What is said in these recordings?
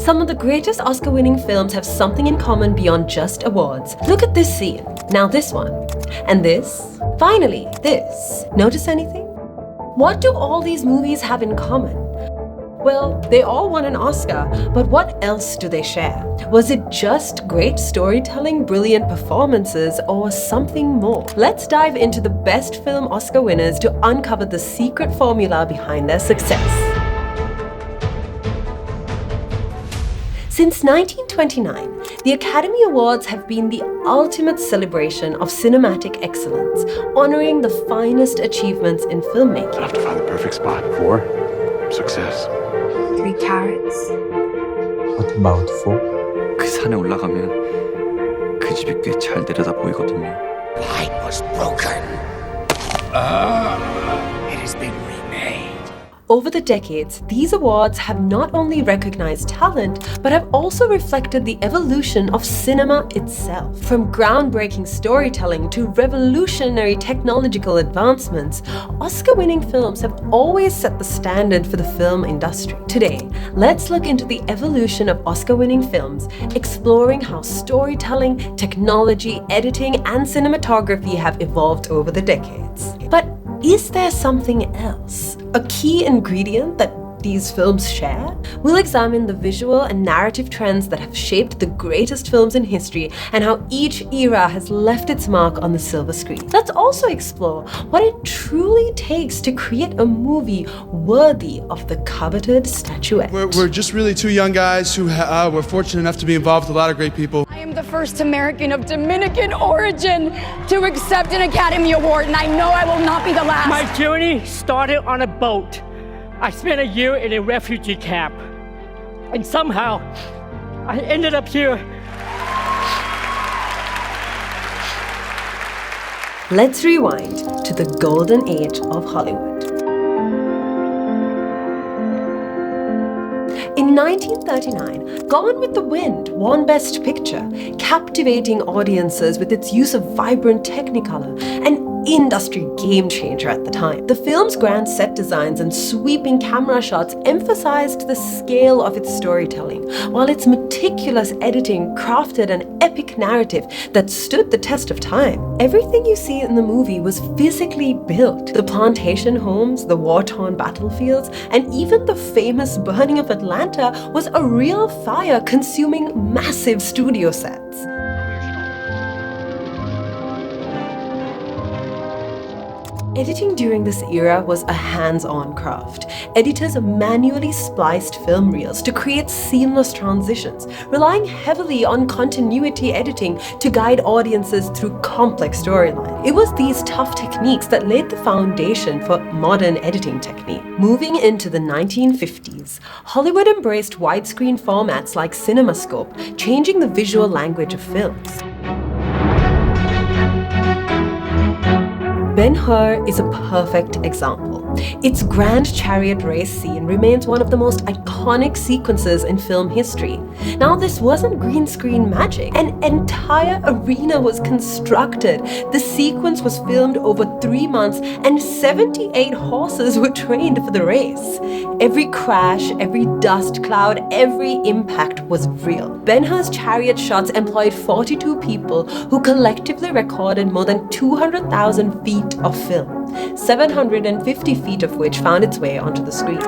Some of the greatest Oscar-winning films have something in common beyond just awards. Look at this scene. Now this one. And this. Finally, this. Notice anything? What do all these movies have in common? Well, they all won an Oscar, but what else do they share? Was it just great storytelling, brilliant performances, or something more? Let's dive into the best film Oscar winners to uncover the secret formula behind their success. Since 1929, the Academy Awards have been the ultimate celebration of cinematic excellence, honoring the finest achievements in filmmaking. I have to find the perfect spot for success. 3 carats. What about 4? 그 산에 올라가면 그 집이 꽤 잘 내려다 보이거든요. Light was broken. It has been remade. Over the decades, these awards have not only recognized talent, but have also reflected the evolution of cinema itself. From groundbreaking storytelling to revolutionary technological advancements, Oscar-winning films have always set the standard for the film industry. Today, let's look into the evolution of Oscar-winning films, exploring how storytelling, technology, editing, and cinematography have evolved over the decades. But is there something else? A key ingredient that these films share? We'll examine the visual and narrative trends that have shaped the greatest films in history and how each era has left its mark on the silver screen. Let's also explore what it truly takes to create a movie worthy of the coveted statuette. We're just really 2 young guys who were fortunate enough to be involved with a lot of great people. I am the first American of Dominican origin to accept an Academy Award, and I know I will not be the last. My journey started on a boat. I spent a year in a refugee camp, and somehow I ended up here. Let's rewind to the golden age of Hollywood. In 1939, Gone with the Wind won Best Picture, captivating audiences with its use of vibrant Technicolor, an industry game changer at the time. The film's grand set designs and sweeping camera shots emphasized the scale of its storytelling, while its meticulous editing crafted an epic narrative that stood the test of time. Everything you see in the movie was physically built. The plantation homes, the war-torn battlefields, and even the famous burning of Atlanta was a real fire consuming massive studio sets. Editing during this era was a hands-on craft. Editors manually spliced film reels to create seamless transitions, relying heavily on continuity editing to guide audiences through complex storylines. It was these tough techniques that laid the foundation for modern editing technique. Moving into the 1950s, Hollywood embraced widescreen formats like CinemaScope, changing the visual language of films. Ben-Hur is a perfect example. Its grand chariot race scene remains one of the most iconic sequences in film history. Now, this wasn't green screen magic. An entire arena was constructed. The sequence was filmed over 3 months and 78 horses were trained for the race. Every crash, every dust cloud, every impact was real. Ben-Hur's chariot shots employed 42 people who collectively recorded more than 200,000 feet of film, 750 feet of which found its way onto the screen.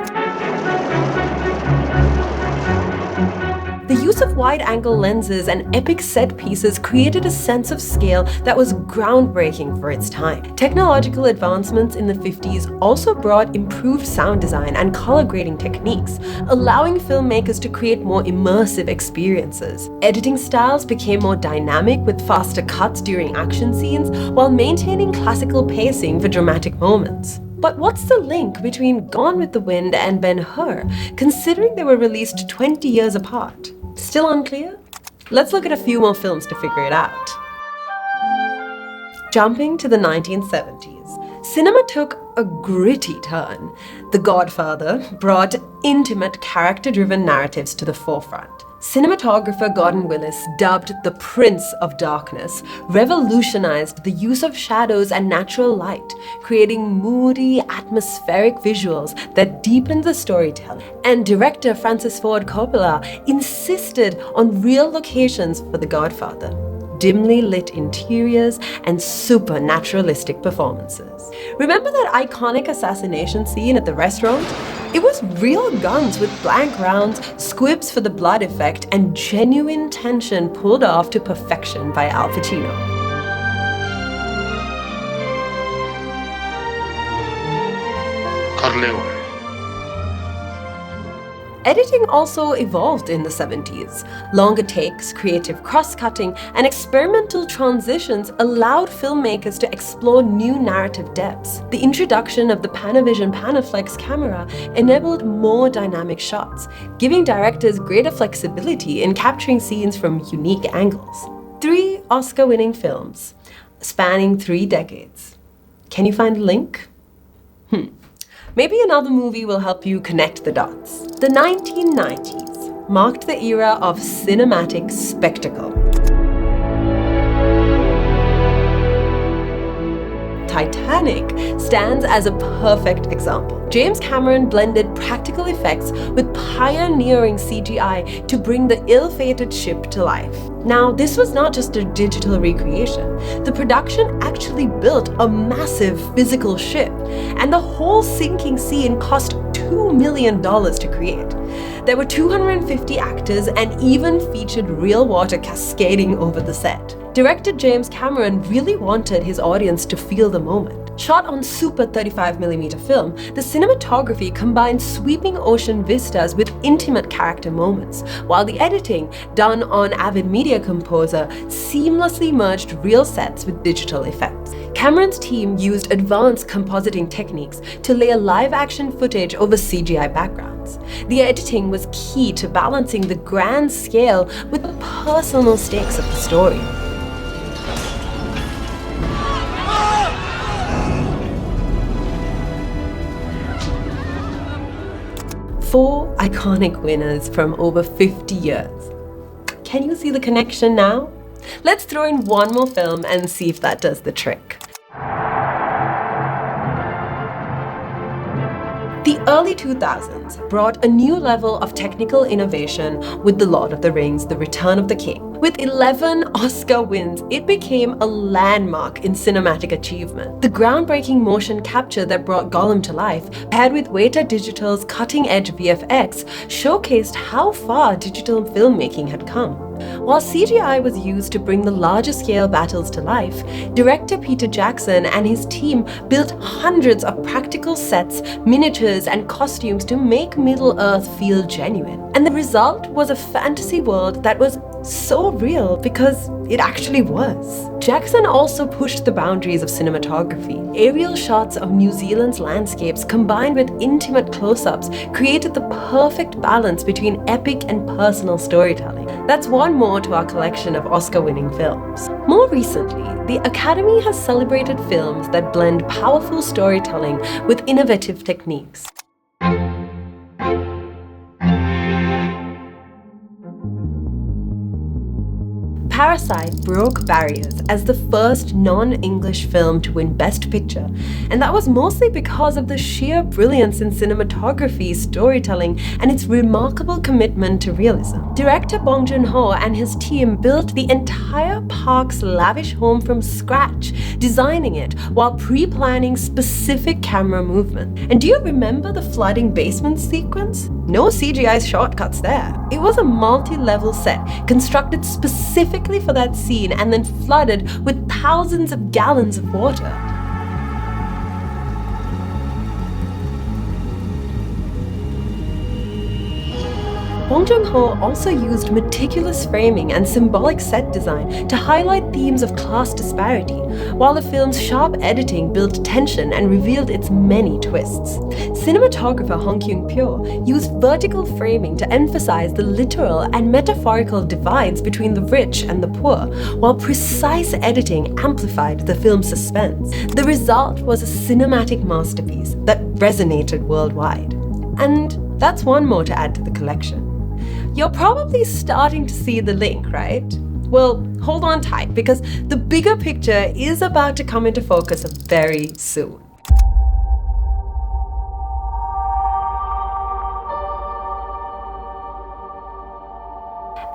The use of wide-angle lenses and epic set pieces created a sense of scale that was groundbreaking for its time. Technological advancements in the 50s also brought improved sound design and color grading techniques, allowing filmmakers to create more immersive experiences. Editing styles became more dynamic with faster cuts during action scenes, while maintaining classical pacing for dramatic moments. But what's the link between Gone with the Wind and Ben-Hur, considering they were released 20 years apart? Still unclear? Let's look at a few more films to figure it out. Jumping to the 1970s, cinema took a gritty turn. The Godfather brought intimate, character-driven narratives to the forefront. Cinematographer Gordon Willis, dubbed the Prince of Darkness, revolutionized the use of shadows and natural light, creating moody, atmospheric visuals that deepened the storytelling. And director Francis Ford Coppola insisted on real locations for The Godfather, dimly lit interiors, and supernaturalistic performances. Remember that iconic assassination scene at the restaurant? It was real guns with blank rounds, squibs for the blood effect, and genuine tension pulled off to perfection by Al Pacino. Corleone. Editing also evolved in the 70s. Longer takes, creative cross-cutting, and experimental transitions allowed filmmakers to explore new narrative depths. The introduction of the Panavision Panaflex camera enabled more dynamic shots, giving directors greater flexibility in capturing scenes from unique angles. 3 Oscar-winning films, spanning 3 decades. Can you find a link? Maybe another movie will help you connect the dots. The 1990s marked the era of cinematic spectacle. Titanic stands as a perfect example. James Cameron blended practical effects with pioneering CGI to bring the ill-fated ship to life. Now, this was not just a digital recreation. The production actually built a massive physical ship, and the whole sinking scene cost $2 million to create. There were 250 actors and even featured real water cascading over the set. Director James Cameron really wanted his audience to feel the moment. Shot on super 35mm film, the cinematography combined sweeping ocean vistas with intimate character moments, while the editing, done on Avid Media Composer, seamlessly merged real sets with digital effects. Cameron's team used advanced compositing techniques to layer live-action footage over CGI backgrounds. The editing was key to balancing the grand scale with the personal stakes of the story. Four iconic winners from over 50 years. Can you see the connection now? Let's throw in one more film and see if that does the trick. The early 2000s brought a new level of technical innovation with The Lord of the Rings: The Return of the King. With 11 Oscar wins, it became a landmark in cinematic achievement. The groundbreaking motion capture that brought Gollum to life, paired with Weta Digital's cutting-edge VFX, showcased how far digital filmmaking had come. While CGI was used to bring the larger scale battles to life, director Peter Jackson and his team built hundreds of practical sets, miniatures, and costumes to make Middle-earth feel genuine. And the result was a fantasy world that was so real because it actually was. Jackson also pushed the boundaries of cinematography. Aerial shots of New Zealand's landscapes combined with intimate close-ups created the perfect balance between epic and personal storytelling. That's one more to our collection of Oscar-winning films. More recently, the Academy has celebrated films that blend powerful storytelling with innovative techniques. Parasite broke barriers as the first non-English film to win Best Picture, and that was mostly because of the sheer brilliance in cinematography, storytelling, and its remarkable commitment to realism. Director Bong Joon-ho and his team built the entire park's lavish home from scratch, designing it while pre-planning specific camera movement. And do you remember the flooding basement sequence? No CGI shortcuts there. It was a multi-level set constructed specifically for that scene and then flooded with thousands of gallons of water. Bong Joon-ho also used meticulous framing and symbolic set design to highlight themes of class disparity, while the film's sharp editing built tension and revealed its many twists. Cinematographer Hong Kyung-pyo used vertical framing to emphasize the literal and metaphorical divides between the rich and the poor, while precise editing amplified the film's suspense. The result was a cinematic masterpiece that resonated worldwide. And that's one more to add to the collection. You're probably starting to see the link, right? Well, hold on tight because the bigger picture is about to come into focus very soon.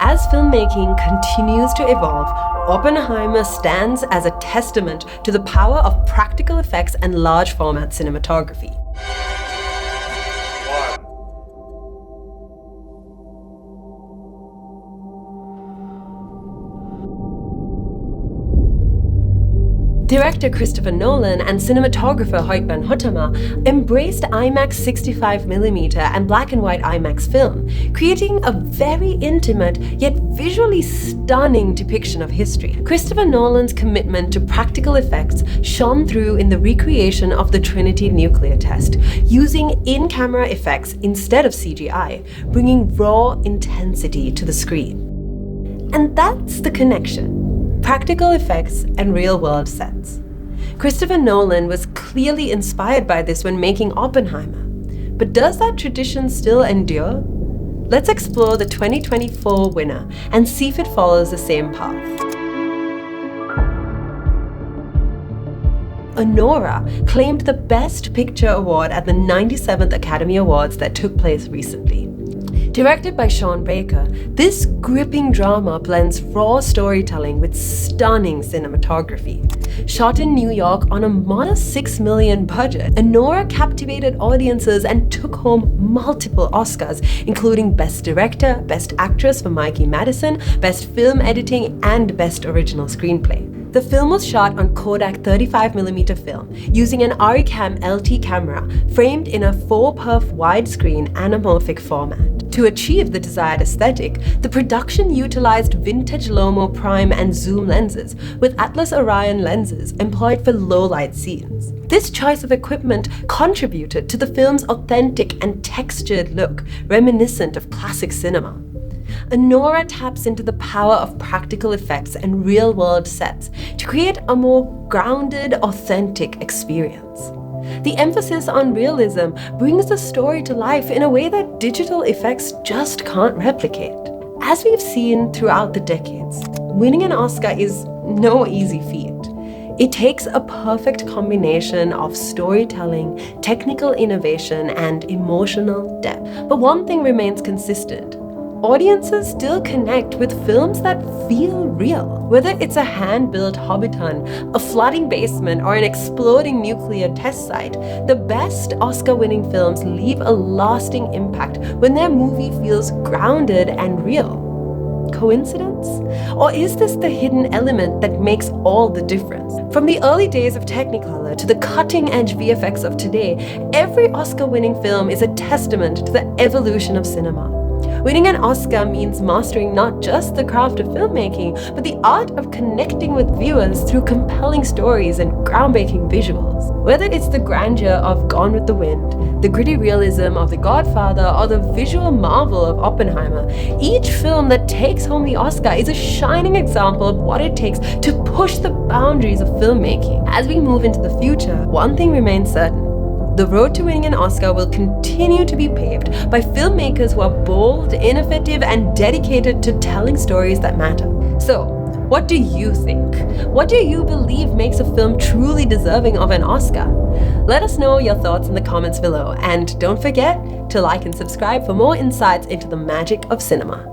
As filmmaking continues to evolve, Oppenheimer stands as a testament to the power of practical effects and large format cinematography. Director Christopher Nolan and cinematographer Hoyt van Hoytema embraced IMAX 65mm and black and white IMAX film, creating a very intimate yet visually stunning depiction of history. Christopher Nolan's commitment to practical effects shone through in the recreation of the Trinity nuclear test, using in-camera effects instead of CGI, bringing raw intensity to the screen. And that's the connection. Practical effects and real-world sets. Christopher Nolan was clearly inspired by this when making Oppenheimer. But does that tradition still endure? Let's explore the 2024 winner and see if it follows the same path. Anora claimed the Best Picture award at the 97th Academy Awards that took place recently. Directed by Sean Baker, this gripping drama blends raw storytelling with stunning cinematography. Shot in New York on a modest $6 million budget, Anora captivated audiences and took home multiple Oscars, including Best Director, Best Actress for Mikey Madison, Best Film Editing, and Best Original Screenplay. The film was shot on Kodak 35mm film, using an Aricam LT camera framed in a 4x widescreen anamorphic format. To achieve the desired aesthetic, the production utilized vintage Lomo prime and zoom lenses with Atlas Orion lenses employed for low-light scenes. This choice of equipment contributed to the film's authentic and textured look, reminiscent of classic cinema. Anora taps into the power of practical effects and real-world sets to create a more grounded, authentic experience. The emphasis on realism brings the story to life in a way that digital effects just can't replicate. As we've seen throughout the decades, winning an Oscar is no easy feat. It takes a perfect combination of storytelling, technical innovation, and emotional depth. But one thing remains consistent. Audiences still connect with films that feel real. Whether it's a hand-built Hobbiton, a flooding basement, or an exploding nuclear test site, the best Oscar-winning films leave a lasting impact when their movie feels grounded and real. Coincidence? Or is this the hidden element that makes all the difference? From the early days of Technicolor to the cutting-edge VFX of today, every Oscar-winning film is a testament to the evolution of cinema. Winning an Oscar means mastering not just the craft of filmmaking, but the art of connecting with viewers through compelling stories and groundbreaking visuals. Whether it's the grandeur of Gone with the Wind, the gritty realism of The Godfather, or the visual marvel of Oppenheimer, each film that takes home the Oscar is a shining example of what it takes to push the boundaries of filmmaking. As we move into the future, one thing remains certain. The road to winning an Oscar will continue to be paved by filmmakers who are bold, innovative, and dedicated to telling stories that matter. So, what do you think? What do you believe makes a film truly deserving of an Oscar? Let us know your thoughts in the comments below, and don't forget to like and subscribe for more insights into the magic of cinema.